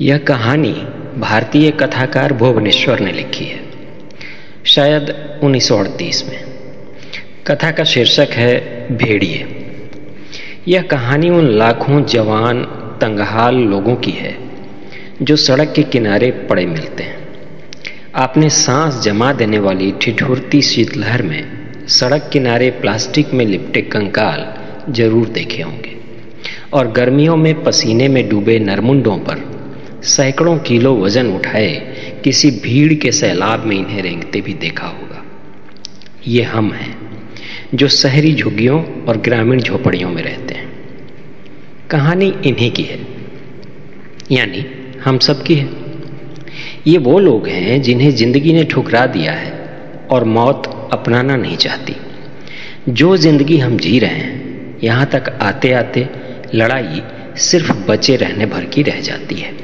यह कहानी भारतीय कथाकार भुवनेश्वर ने लिखी है, शायद 1938 में। कथा का शीर्षक है भेड़िए। यह कहानी उन लाखों जवान तंगहाल लोगों की है जो सड़क के किनारे पड़े मिलते हैं। आपने सांस जमा देने वाली ठिठुरती शीतलहर में सड़क किनारे प्लास्टिक में लिपटे कंकाल जरूर देखे होंगे, और गर्मियों में पसीने में डूबे नरमुंडों पर सैकड़ों किलो वजन उठाए किसी भीड़ के सैलाब में इन्हें रेंगते भी देखा होगा। ये हम हैं जो शहरी झुग्गियों और ग्रामीण झोपड़ियों में रहते हैं। कहानी इन्हीं की है, यानी हम सब की है। ये वो लोग हैं जिन्हें जिंदगी ने ठुकरा दिया है और मौत अपनाना नहीं चाहती। जो जिंदगी हम जी रहे हैं, यहाँ तक आते आते लड़ाई सिर्फ बचे रहने भर की रह जाती है।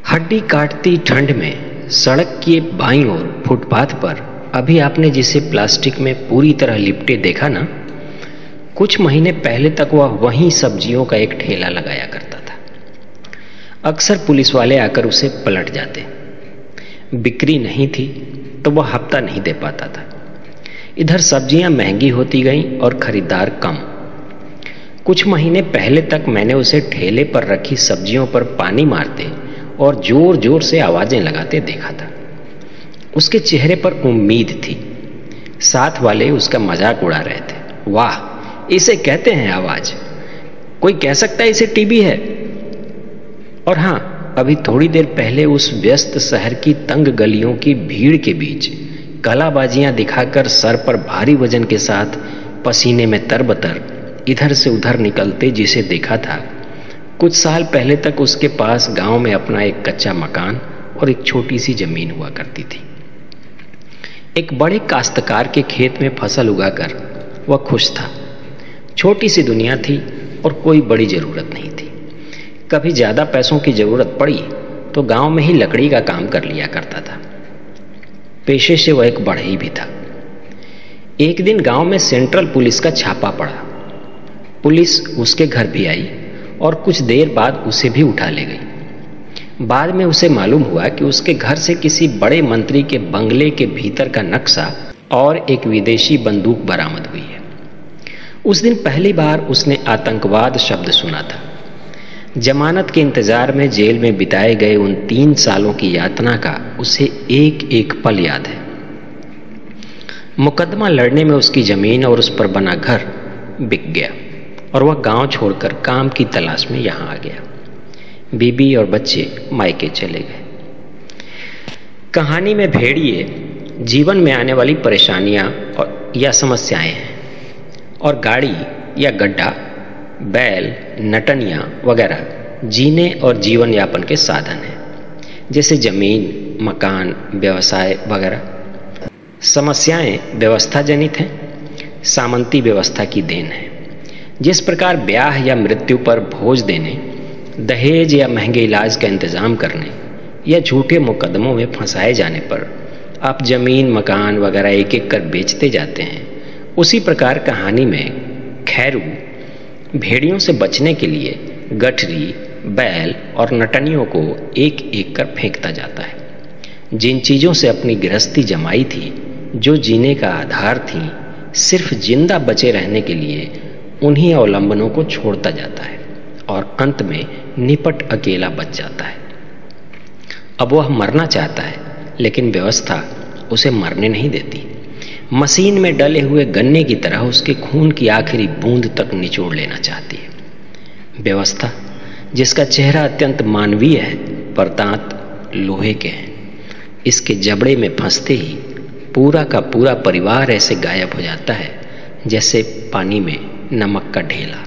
हड्डी काटती ठंड में सड़क के बाईं ओर फुटपाथ पर अभी आपने जिसे प्लास्टिक में पूरी तरह लिपटे देखा ना, कुछ महीने पहले तक वह वहीं सब्जियों का एक ठेला लगाया करता था। अक्सर पुलिस वाले आकर उसे पलट जाते। बिक्री नहीं थी तो वह हफ्ता नहीं दे पाता था। इधर सब्जियां महंगी होती गईं और खरीदार कम। कुछ महीने पहले तक मैंने उसे ठेले पर रखी सब्जियों पर पानी मारते और जोर जोर से आवाजें लगाते देखा था। उसके चेहरे पर उम्मीद थी। साथ वाले उसका मजाक उड़ा रहे थे। वाह, इसे कहते हैं आवाज। कोई कह सकता है इसे टीबी है। और हाँ, अभी थोड़ी देर पहले उस व्यस्त शहर की तंग गलियों की भीड़ के बीच कलाबाजियां दिखाकर सर पर भारी वजन के साथ पसीने में तरबतर इधर से उधर निकलते जिसे देखा था, कुछ साल पहले तक उसके पास गांव में अपना एक कच्चा मकान और एक छोटी सी जमीन हुआ करती थी। एक बड़े काश्तकार के खेत में फसल उगाकर वह खुश था। छोटी सी दुनिया थी और कोई बड़ी जरूरत नहीं थी। कभी ज्यादा पैसों की जरूरत पड़ी तो गांव में ही लकड़ी का काम कर लिया करता था। पेशे से वह एक बढ़ई भी था। एक दिन गांव में सेंट्रल पुलिस का छापा पड़ा। पुलिस उसके घर भी आई और कुछ देर बाद उसे भी उठा ले गई। बाद में उसे मालूम हुआ कि उसके घर से किसी बड़े मंत्री के बंगले के भीतर का नक्शा और एक विदेशी बंदूक बरामद हुई है। उस दिन पहली बार उसने आतंकवाद शब्द सुना था। जमानत के इंतजार में जेल में बिताए गए उन 3 सालों की यातना का उसे एक एक पल याद है। मुकदमा लड़ने में उसकी जमीन और उस पर बना घर बिक गया और वह गांव छोड़कर काम की तलाश में यहां आ गया। बीबी और बच्चे मायके चले गए। कहानी में भेड़िए जीवन में आने वाली परेशानियां और या समस्याएं हैं, और गाड़ी या गड्ढा, बैल, नटनिया वगैरह जीने और जीवन यापन के साधन हैं, जैसे जमीन, मकान, व्यवसाय वगैरह। समस्याएं व्यवस्था जनित हैं, सामंती व्यवस्था की देन है। जिस प्रकार ब्याह या मृत्यु पर भोज देने, दहेज या महंगे इलाज का इंतजाम करने या झूठे मुकदमों में फंसाए जाने पर आप जमीन, मकान वगैरह एक एक कर बेचते जाते हैं, उसी प्रकार कहानी में खैरू भेड़ियों से बचने के लिए गठरी, बैल और नटनियों को एक एक कर फेंकता जाता है। जिन चीज़ों से अपनी गृहस्थी जमाई थी, जो जीने का आधार थी, सिर्फ जिंदा बचे रहने के लिए उन्हीं अवलंबनों को छोड़ता जाता है और अंत में निपट अकेला बच जाता है। अब वह मरना चाहता है, लेकिन व्यवस्था उसे मरने नहीं देती। मशीन में डले हुए गन्ने की तरह उसके खून की आखिरी बूंद तक निचोड़ लेना चाहती है। व्यवस्था, जिसका चेहरा अत्यंत मानवीय है पर दांत लोहे के हैं, इसके जबड़े में फंसते ही पूरा का पूरा परिवार ऐसे गायब हो जाता है जैसे पानी में नमक का ढेला।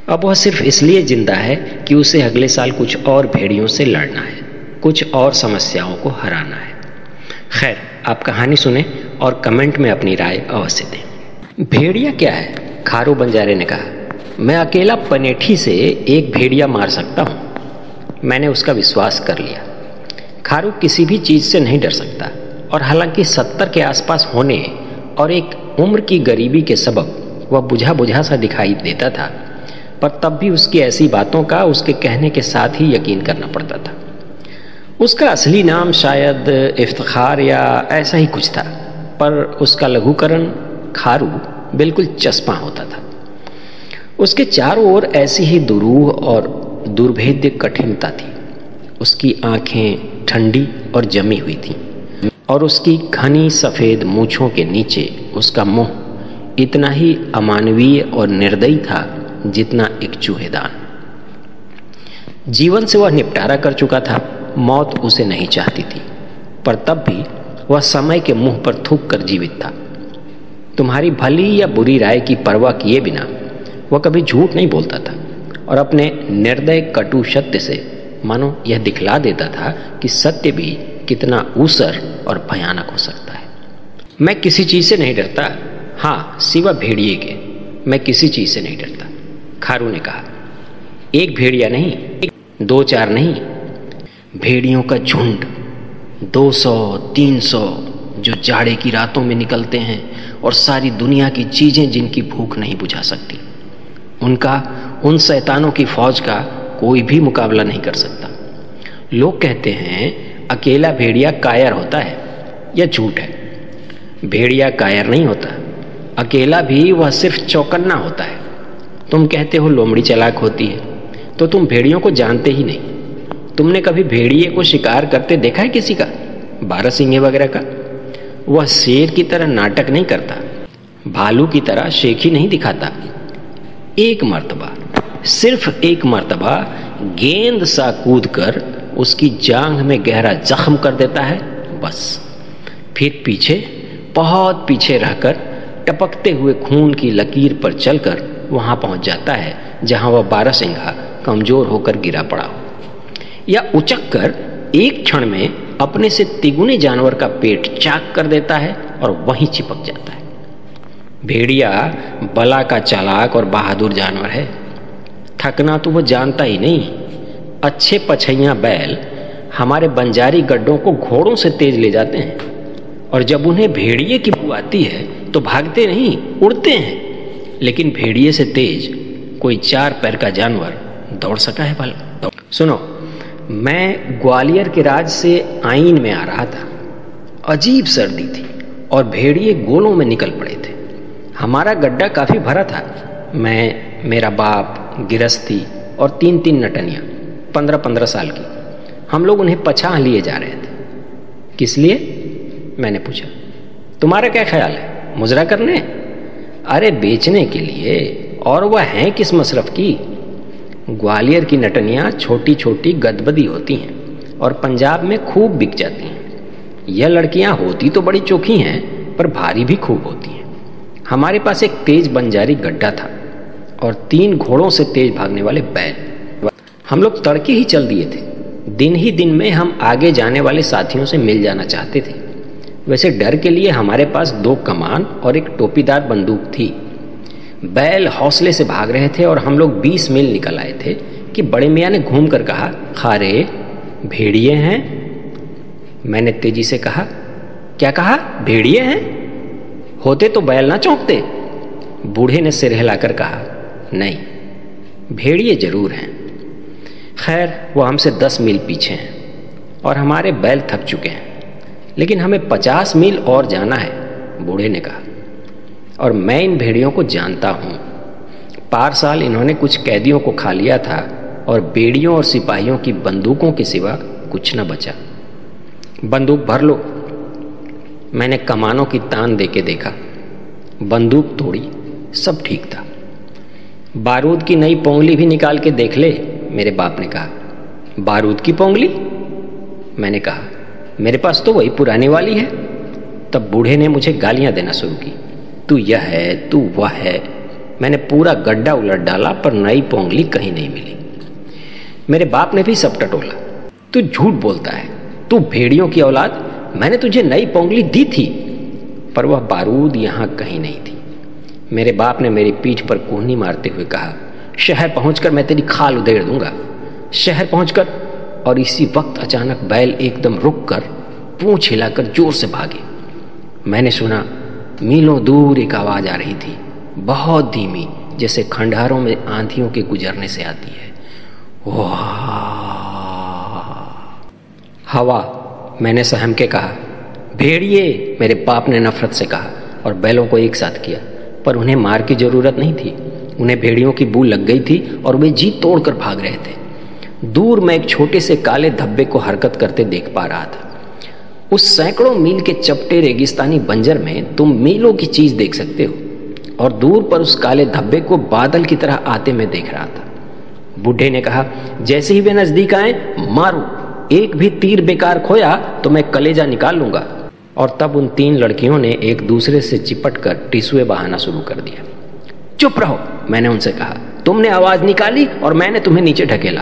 अब वह सिर्फ इसलिए जिंदा है कि उसे अगले साल कुछ और भेड़ियों से लड़ना है, कुछ और समस्याओं को हराना है। खैर, आप कहानी सुने और कमेंट में अपनी राय अवश्य दें। भेड़िया क्या है? खारू बंजारे ने कहा। मैं अकेला पनेठी से एक भेड़िया मार सकता हूं। मैंने उसका विश्वास कर लिया। खारू किसी भी चीज से नहीं डर सकता, और हालांकि 70 के आसपास होने और एक उम्र की गरीबी के सबब वह बुझा बुझा सा दिखाई देता था, पर तब भी उसकी ऐसी बातों का उसके कहने के साथ ही यकीन करना पड़ता था। उसका असली नाम शायद इफ्तिखार या ऐसा ही कुछ था, पर उसका लघुकरण खारू बिल्कुल चस्पा होता था। उसके चारों ओर ऐसी ही दुरूह और दुर्भेद्य कठिनता थी। उसकी आंखें ठंडी और जमी हुई थीं और उसकी घनी सफ़ेद मूंछों के नीचे उसका मुंह इतना ही अमानवीय और निर्दयी था जितना एक चूहेदान। जीवन से वह निपटारा कर चुका था, मौत उसे नहीं चाहती थी, पर तब भी वह समय के मुंह पर थूक कर जीवित था। तुम्हारी भली या बुरी राय की परवाह किए बिना वह कभी झूठ नहीं बोलता था और अपने निर्दय कटु सत्य से मानो यह दिखला देता था कि सत्य भी कितना ऊसर और भयानक हो सकता है। मैं किसी चीज से नहीं डरता, हाँ सिवा भेड़िए के, मैं किसी चीज से नहीं डरता, खारू ने कहा। एक भेड़िया नहीं, 2-4 नहीं, भेड़ियों का झुंड 200-300 जो जाड़े की रातों में निकलते हैं और सारी दुनिया की चीजें जिनकी भूख नहीं बुझा सकती, उनका उन शैतानों की फौज का कोई भी मुकाबला नहीं कर सकता। लोग कहते हैं अकेला भेड़िया कायर होता है, यह झूठ है। भेड़िया कायर नहीं होता, अकेला भी वह सिर्फ चौकन्ना होता है। तुम कहते हो लोमड़ी चालाक होती है, तो तुम भेड़ियों को जानते ही नहीं। तुमने कभी भेड़िए को शिकार करते देखा है किसी का, बारहसिंगे वगैरह का? वह शेर की तरह नाटक नहीं करता, भालू की तरह शेखी नहीं दिखाता। एक मर्तबा, सिर्फ एक मर्तबा गेंद सा कूद कर उसकी जांघ में गहरा जख्म कर देता है, बस। फिर पीछे, बहुत पीछे रहकर टपकते हुए खून की लकीर पर चलकर वहां पहुंच जाता है जहां वह बारहसिंगा कमजोर होकर गिरा पड़ा हो, या उचक कर एक क्षण में अपने से तिगुने जानवर का पेट चाक कर देता है और वहीं चिपक जाता है। भेड़िया बला का चालाक और बहादुर जानवर है, थकना तो वो जानता ही नहीं। अच्छे पछैया बैल हमारे बंजारी गड्ढों को घोड़ों से तेज ले जाते हैं, और जब उन्हें भेड़िए की बू आती है तो भागते नहीं, उड़ते हैं। लेकिन भेड़िए से तेज कोई 4 पैर का जानवर दौड़ सका है भला? सुनो, मैं ग्वालियर के राज से आइन में आ रहा था। अजीब सर्दी थी और भेड़िए गोलों में निकल पड़े थे। हमारा गड्ढा काफी भरा था। मैं, मेरा बाप, गिरस्ती और 3-3 नटनियां 15-15 साल की, हम लोग उन्हें पछा लिए जा रहे थे। किस लिए? मैंने पूछा। तुम्हारा क्या ख्याल है, मुजरा करने? अरे बेचने के लिए, और वह हैं किस मसरफ की? ग्वालियर की नटनियां छोटी छोटी गदबदी होती हैं और पंजाब में खूब बिक जाती हैं। यह लड़कियां होती तो बड़ी चोखी हैं, पर भारी भी खूब होती हैं। हमारे पास एक तेज बंजारी गड्ढा था और 3 घोड़ों से तेज भागने वाले बैल। हम लोग तड़के ही चल दिए थे। दिन ही दिन में हम आगे जाने वाले साथियों से मिल जाना चाहते थे। वैसे डर के लिए हमारे पास 2 कमान और एक टोपीदार बंदूक थी। बैल हौसले से भाग रहे थे और हम लोग 20 मील निकल आए थे कि बड़े मियाँ ने घूम कर कहा, खारे भेड़िए हैं? मैंने तेजी से कहा, क्या कहा? भेड़िए हैं? होते तो बैल ना चौंकते। बूढ़े ने सिर हिलाकर कहा, नहीं, भेड़िए जरूर हैं। खैर, वो हमसे 10 मील पीछे हैं और हमारे बैल थक चुके हैं, लेकिन हमें 50 मील और जाना है, बूढ़े ने कहा। और मैं इन भेड़ियों को जानता हूं। पार साल इन्होंने कुछ कैदियों को खा लिया था और बेड़ियों और सिपाहियों की बंदूकों के सिवा कुछ न बचा। बंदूक भर लो। मैंने कमानों की तान देके देखा, बंदूक तोड़ी, सब ठीक था। बारूद की नई पोंगली भी निकाल के देख ले, मेरे बाप ने कहा। बारूद की पोंगली? मैंने कहा, मेरे पास तो वही पुराने वाली है। तब बूढ़े ने मुझे गालियां देना शुरू की, तू यह है, तू वह है। मैंने पूरा गड्ढा उलट डाला, पर नई पोंगली कहीं नहीं मिली। मेरे बाप ने भी सब टटोला, तू झूठ बोलता है, तू भेड़ियों की औलाद, मैंने तुझे नई पोंगली दी थी, पर वह बारूद यहां कहीं नहीं थी। मेरे बाप ने मेरी पीठ पर कोहनी मारते हुए कहा, शहर पहुंचकर मैं तेरी खाल उधेड़ दूंगा। शहर पहुंचकर, और इसी वक्त अचानक बैल एकदम रुक कर पूंछ हिलाकर जोर से भागे। मैंने सुना मीलों दूर एक आवाज आ रही थी, बहुत धीमी, जैसे खंडहरों में आंधियों के गुजरने से आती है। वाह! हवा, मैंने सहम के कहा। भेड़िए, मेरे बाप ने नफरत से कहा और बैलों को एक साथ किया। पर उन्हें मार की जरूरत नहीं थी। उन्हें भेड़ियों की बू लग गई थी और वे जी तोड़कर भाग रहे थे। दूर मैं एक छोटे से काले धब्बे को हरकत करते देख पा रहा था। उस सैकड़ों मील के चपटे रेगिस्तानी बंजर में तुम मीलों की चीज देख सकते हो, और दूर पर उस काले धब्बे को बादल की तरह आते मैं देख रहा था। बूढ़े ने कहा, जैसे ही वे नजदीक आए, मारो, एक भी तीर बेकार खोया तो मैं कलेजा निकाल लूंगा। और तब उन 3 लड़कियों ने एक दूसरे से चिपटकर टिसुए बहाना शुरू कर दिया। चुप रहो, मैंने उनसे कहा। तुमने आवाज निकाली और मैंने तुम्हें नीचे ढकेला।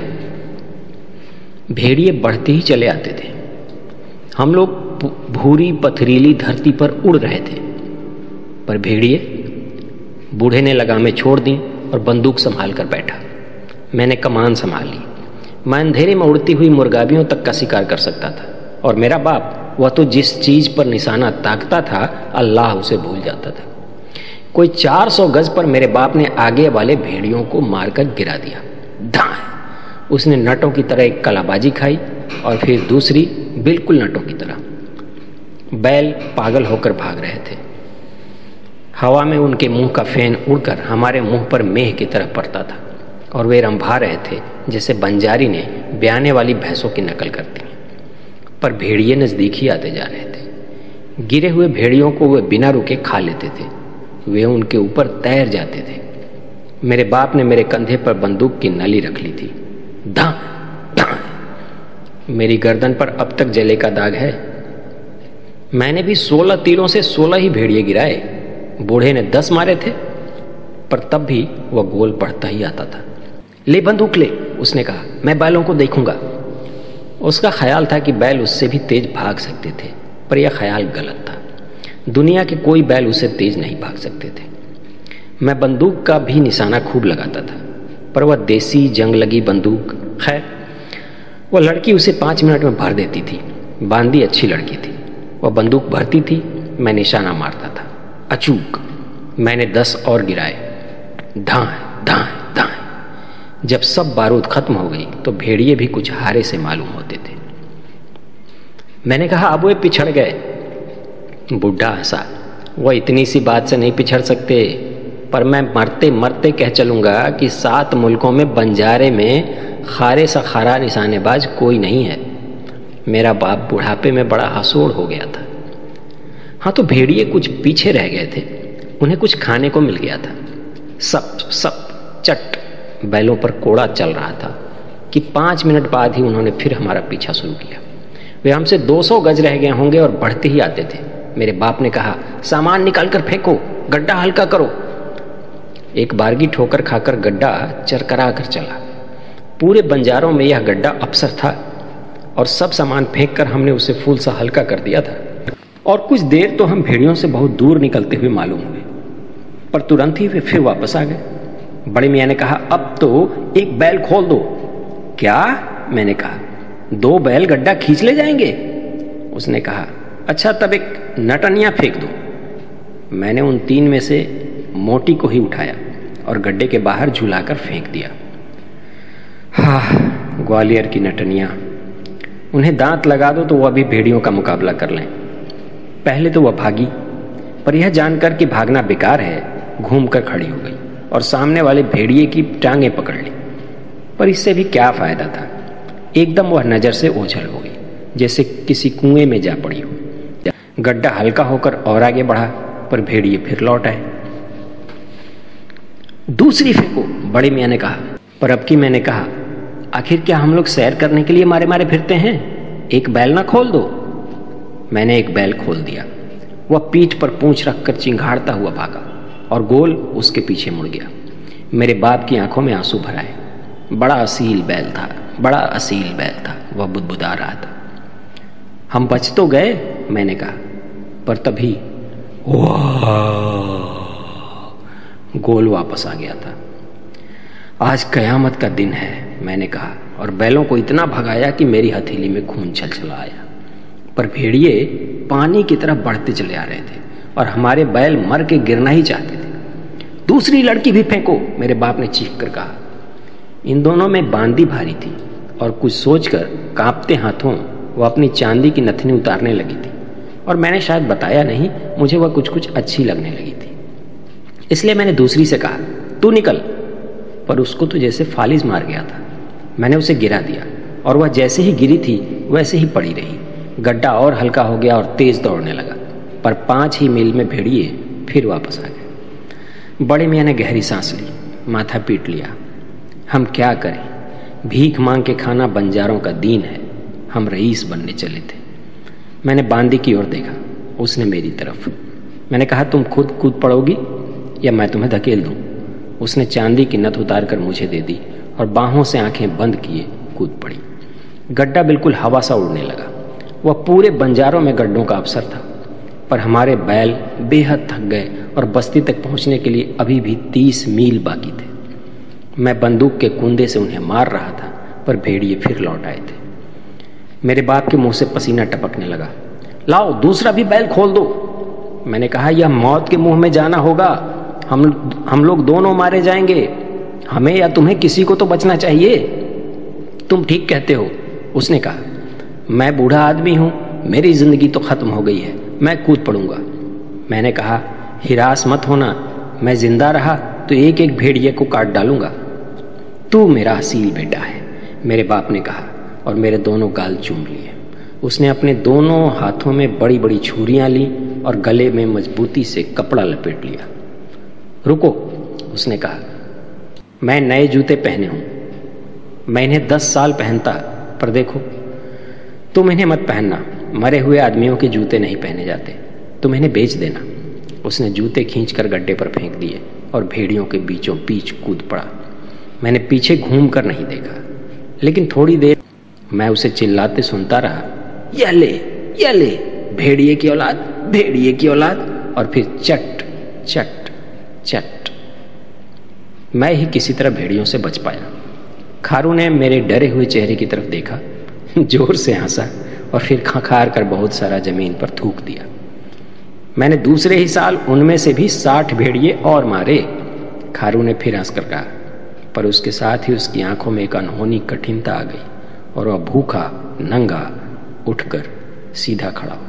भेड़िए बढ़ते ही चले आते थे। हम लोग भूरी पथरीली धरती पर उड़ रहे थे, पर भेड़िए, बूढ़े ने लगामें छोड़ दी और बंदूक संभाल कर बैठा। मैंने कमान संभाल ली। मैं अंधेरे में उड़ती हुई मुर्गाबियों तक का शिकार कर सकता था, और मेरा बाप, वह तो जिस चीज पर निशाना ताकता था, अल्लाह उसे भूल जाता था। कोई 400 गज पर मेरे बाप ने आगे वाले भेड़ियों को मारकर गिरा दिया। धां! उसने नटों की तरह एक कलाबाजी खाई और फिर दूसरी बिल्कुल नटों की तरह। बैल पागल होकर भाग रहे थे। हवा में उनके मुंह का फेन उड़कर हमारे मुंह पर मेह की तरह पड़ता था, और वे रंभा रहे थे जैसे बंजारी ने ब्याने वाली भैंसों की नकल करती हैं। पर भेड़िए नजदीक ही आते जा रहे थे। गिरे हुए भेड़ियों को वे बिना रुके खा लेते थे। वे उनके ऊपर तैर जाते थे। मेरे बाप ने मेरे कंधे पर बंदूक की नली रख ली थी। धां धां! मेरी गर्दन पर अब तक जले का दाग है। मैंने भी 16 तीरों से 16 ही भेड़िए गिराए। बूढ़े ने 10 मारे थे, पर तब भी वह गोल बढ़ता ही आता था। ले बंदूक ले, उसने कहा, मैं बैलों को देखूंगा। उसका ख्याल था कि बैल उससे भी तेज भाग सकते थे, पर यह ख्याल गलत था। दुनिया के कोई बैल उससे तेज नहीं भाग सकते थे। मैं बंदूक का भी निशाना खूब लगाता था, पर वह देसी जंग लगी बंदूक, खैर, वह लड़की उसे 5 मिनट में भर देती थी। बांदी अच्छी लड़की थी। वह बंदूक भरती थी, मैं निशाना मारता था। अचूक मैंने 10 और गिराए। धां धां धां! जब सब बारूद खत्म हो गई तो भेड़िए भी कुछ हारे से मालूम होते थे। मैंने कहा, अब वे पिछड़ गए। बुढ़ा हंसा। वह इतनी सी बात से नहीं पिछड़ सकते, पर मैं मरते मरते कह चलूंगा कि 7 मुल्कों में बंजारे में खारे सा खारा निशानेबाज कोई नहीं है। मेरा बाप बुढ़ापे में बड़ा हंसोड़ हो गया था। हाँ, तो भेड़िए कुछ पीछे रह गए थे। उन्हें कुछ खाने को मिल गया था। सप सप चट बैलों पर कोड़ा चल रहा था कि 5 मिनट बाद ही उन्होंने फिर हमारा पीछा शुरू किया। वे हमसे 200 गज रह गए होंगे और बढ़ते ही आते थे। मेरे बाप ने कहा, सामान निकाल कर फेंको, गड्ढा हल्का करो। एक बारगी ठोकर खाकर गड्ढा चरकरा कर चला। पूरे बंजारों में यह गड्ढा अफसर था, और सब सामान फेंक कर हमने उसे फूल सा हल्का कर दिया था। और कुछ देर तो हम भेड़ियों से बहुत दूर निकलते हुए मालूम हुए, पर तुरंत ही वे फिर वापस आ गए। बड़े मियाँ ने कहा, अब तो एक बैल खोल दो। क्या? मैंने कहा, 2 बैल गड्ढा खींच ले जाएंगे? उसने कहा, अच्छा, तब एक नटनिया फेंक दो। मैंने उन 3 में से मोटी को ही उठाया और गड्ढे के बाहर झुलाकर फेंक दिया। हाँ, ग्वालियर की नटनिया, उन्हें दांत लगा दो तो वह भी भेड़ियों का मुकाबला कर लें। पहले तो वह भागी, पर यह जानकर कि भागना बेकार है, घूमकर खड़ी हो गई और सामने वाले भेड़िए की टांगें पकड़ ली। पर इससे भी क्या फायदा था। एकदम वह नजर से ओझल हो गई, जैसे किसी कुएं में जा पड़ी हो। गड्ढा हल्का होकर और आगे बढ़ा, पर भेड़िए फिर लौट आए। दूसरी फेंको, बड़े मियाँ ने कहा। पर अब की मैंने कहा, आखिर क्या हम लोग सैर करने के लिए मारे मारे फिरते हैं? एक बैल ना खोल दो? मैंने एक बैल खोल दिया। वह पीठ पर पूंछ रखकर चिंघाड़ता हुआ भागा और गोल उसके पीछे मुड़ गया। मेरे बाप की आंखों में आंसू भर आए। बड़ा असील बैल था, बड़ा असील बैल था। वह बुदबुदा रहा था। हम बच तो गए, मैंने कहा, पर तभी गोल वापस आ गया था। आज कयामत का दिन है, मैंने कहा, और बैलों को इतना भगाया कि मेरी हथेली में खून छलछला आया। पर भेड़िए पानी की तरफ बढ़ते चले आ रहे थे और हमारे बैल मर के गिरना ही चाहते थे। दूसरी लड़की भी फेंको, मेरे बाप ने चीख कर कहा। इन दोनों में बांदी भारी थी और कुछ सोचकर कांपते हाथों वो अपनी चांदी की नथनी उतारने लगी थी, और मैंने शायद बताया नहीं, मुझे वह कुछ कुछ अच्छी लगने लगी थी। इसलिए मैंने दूसरी से कहा, तू निकल, पर उसको तो जैसे फालिज मार गया था। मैंने उसे गिरा दिया और वह जैसे ही गिरी थी वैसे ही पड़ी रही। गड्ढा और हल्का हो गया और तेज दौड़ने लगा, पर 5 ही मील में भेड़िए फिर वापस आ गए। बड़े मियाँ ने गहरी सांस ली, माथा पीट लिया। हम क्या करें, भीख मांग के खाना बंजारों का दीन है, हम रईस बनने चले थे। मैंने बांदी की ओर देखा, उसने मेरी तरफ। मैंने कहा, तुम खुद कूद पड़ोगी या मैं तुम्हें धकेल दूं? उसने चांदी की नथ उतार कर मुझे दे दी और बाहों से आंखें बंद किए कूद पड़ी। गड्ढा बिल्कुल हवा सा उड़ने लगा। वह पूरे बंजारों में गड्ढों का अवसर था, पर हमारे बैल बेहद थक गए और बस्ती तक पहुंचने के लिए अभी भी 30 मील बाकी थे। मैं बंदूक के कुंदे से उन्हें मार रहा था, पर भेड़िए फिर लौट आए थे। मेरे बाप के मुंह से पसीना टपकने लगा। लाओ, दूसरा भी बैल खोल दो। मैंने कहा, यह मौत के मुंह में जाना होगा, हम लोग दोनों मारे जाएंगे। हमें या तुम्हें किसी को तो बचना चाहिए। तुम ठीक कहते हो, उसने कहा। मैं बूढ़ा आदमी हूं, मेरी जिंदगी तो खत्म हो गई है, मैं कूद पड़ूंगा। मैंने कहा, हिरास मत होना, मैं जिंदा रहा तो एक एक भेड़िए को काट डालूंगा। तू मेरा असील बेटा है, मेरे बाप ने कहा और मेरे दोनों गाल चूम लिए। उसने अपने दोनों हाथों में बड़ी बड़ी छुरियां ली और गले में मजबूती से कपड़ा लपेट लिया। रुको, उसने कहा, मैं नए जूते पहने हूं, मैं इन्हें 10 साल पहनता, पर देखो, तुम इन्हें मत पहनना, मरे हुए आदमियों के जूते नहीं पहने जाते, तुम इन्हें बेच देना। उसने जूते खींचकर गड्ढे पर फेंक दिए और भेड़ियों के बीचों बीच कूद पड़ा। मैंने पीछे घूम कर नहीं देखा, लेकिन थोड़ी देर मैं उसे चिल्लाते सुनता रहा, या ले, भेड़िए की औलाद, भेड़िए की औलाद। और फिर चट चट चट। मैं ही किसी तरह भेड़ियों से बच पाया। खारू ने मेरे डरे हुए चेहरे की तरफ देखा, जोर से हंसा और फिर खंखार कर बहुत सारा जमीन पर थूक दिया। मैंने दूसरे ही साल उनमें से भी 60 भेड़िए और मारे। खारू ने फिर हंसकर कहा, पर उसके साथ ही उसकी आंखों में एक अनहोनी कठिनता आ गई और वह भूखा नंगा उठकर सीधा खड़ा हो